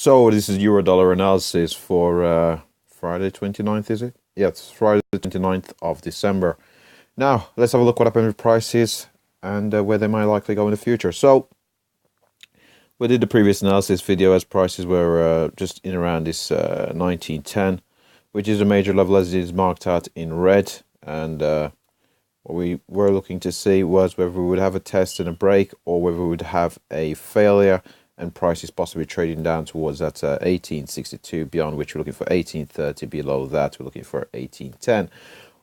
So this is euro dollar analysis for Friday 29th, is it? Yeah, it's Friday the 29th of December. Now, let's have a look what happened with prices and where they might likely go in the future. So, we did the previous analysis video as prices were just in around this 1910, which is a major level as it is marked out in red. And what we were looking to see was whether we would have a test and a break, or whether we would have a failure and prices possibly trading down towards that 1862, beyond which we're looking for 1830. Below that, we're looking for 1810.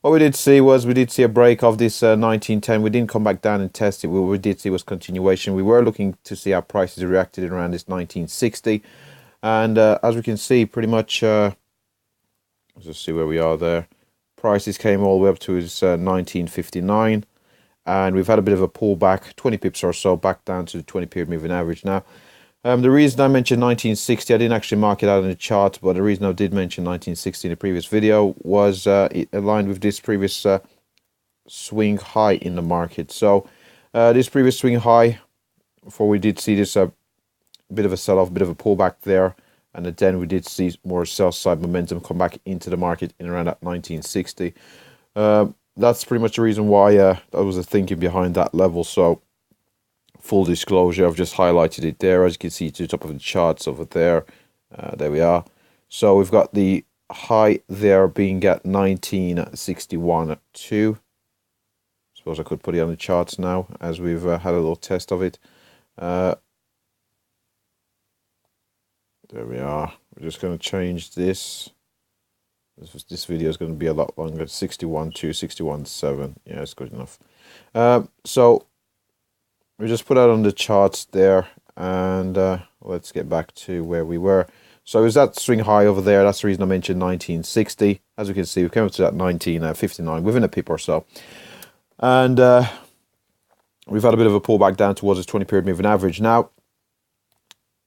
What we did see was we did see a break of this 1910. We didn't come back down and test it. What we did see was continuation. We were looking to see how prices reacted around this 1960. And as we can see, pretty much, let's just see where we are there. Prices came all the way up to this 1959. And we've had a bit of a pullback, 20 pips or so, back down to the 20-period moving average now. The reason I mentioned 1960, I didn't actually mark it out in the chart, but the reason I did mention 1960 in the previous video was it aligned with this previous swing high in the market. So this previous swing high, before we did see this bit of a sell-off, bit of a pullback there, and then we did see more sell-side momentum come back into the market in around that 1960. That's pretty much the reason why that was the thinking behind that level. So full disclosure, I've just highlighted it there. As you can see to the top of the charts over there. There we are. So we've got the high there being at 1961.2. Suppose I could put it on the charts now as we've had a little test of it. There we are. We're just going to change this. This video is going to be a lot longer. 61.2, 61.7. Yeah, it's good enough. So we just put out on the charts there, and let's get back to where we were. So it was that swing high over there. That's the reason I mentioned 1960. As we can see, we came up to that 1959 within a pip or so. And we've had a bit of a pullback down towards this 20-period moving average. Now,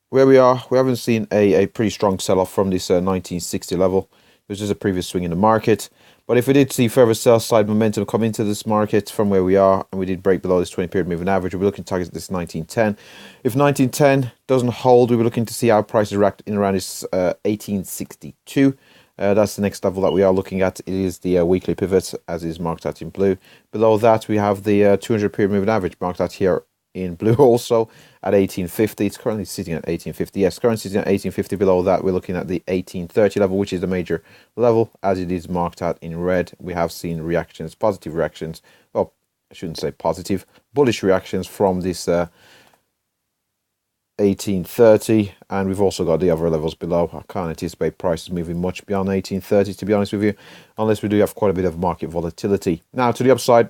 where we are, we haven't seen a pretty strong sell-off from this 1960 level. It was just a previous swing in the market. But if we did see further sell-side momentum come into this market from where we are, and we did break below this 20-period moving average, we'll be looking to target this 1910. If 1910 doesn't hold, we'll be looking to see how prices react in around this 1862. That's the next level that we are looking at. It is the weekly pivot, as is marked out in blue. Below that, we have the 200-period moving average marked out here in blue also at 1850. It's currently sitting at 1850. Yes, currently sitting at 1850. Below that, we're looking at the 1830 level, which is the major level, as it is marked out in red. We have seen reactions, positive reactions. Well, I shouldn't say positive, bullish reactions from this 1830, and we've also got the other levels below. I can't anticipate prices moving much beyond 1830, to be honest with you, unless we do have quite a bit of market volatility. Now, to the upside,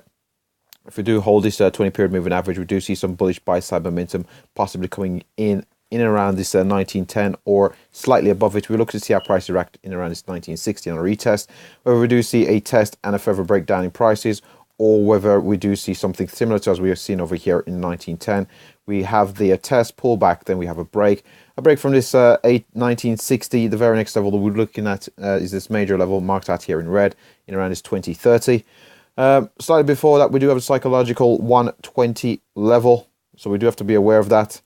if we do hold this 20-period moving average, we do see some bullish buy-side momentum possibly coming in and around this 1910 or slightly above it. We look to see how prices react in around this 1960 on a retest, whether we do see a test and a further breakdown in prices, or whether we do see something similar to as we have seen over here in 1910. We have the test pullback, then we have a break from this 1960. The very next level that we're looking at is this major level marked out here in red in around this 2030. Slightly before that, we do have a psychological 120 level, so we do have to be aware of that.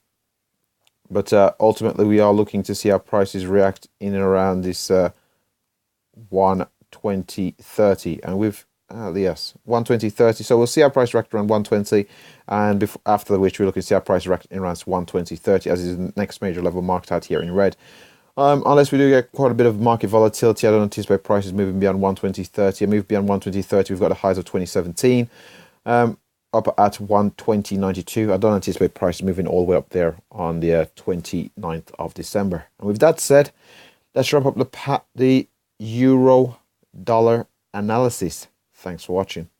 But ultimately, we are looking to see how prices react in and around this 120.30, and we've yes, 120.30. So we'll see how price react around 120, and after which we're looking to see how price react in around 120.30, as is the next major level marked out here in red. Unless we do get quite a bit of market volatility, I don't anticipate prices moving beyond 120.30. A move beyond 120.30, we've got the highs of 2017, up at 120.92. I don't anticipate prices moving all the way up there on the 29th of December. And with that said, let's wrap up the euro dollar analysis. Thanks for watching.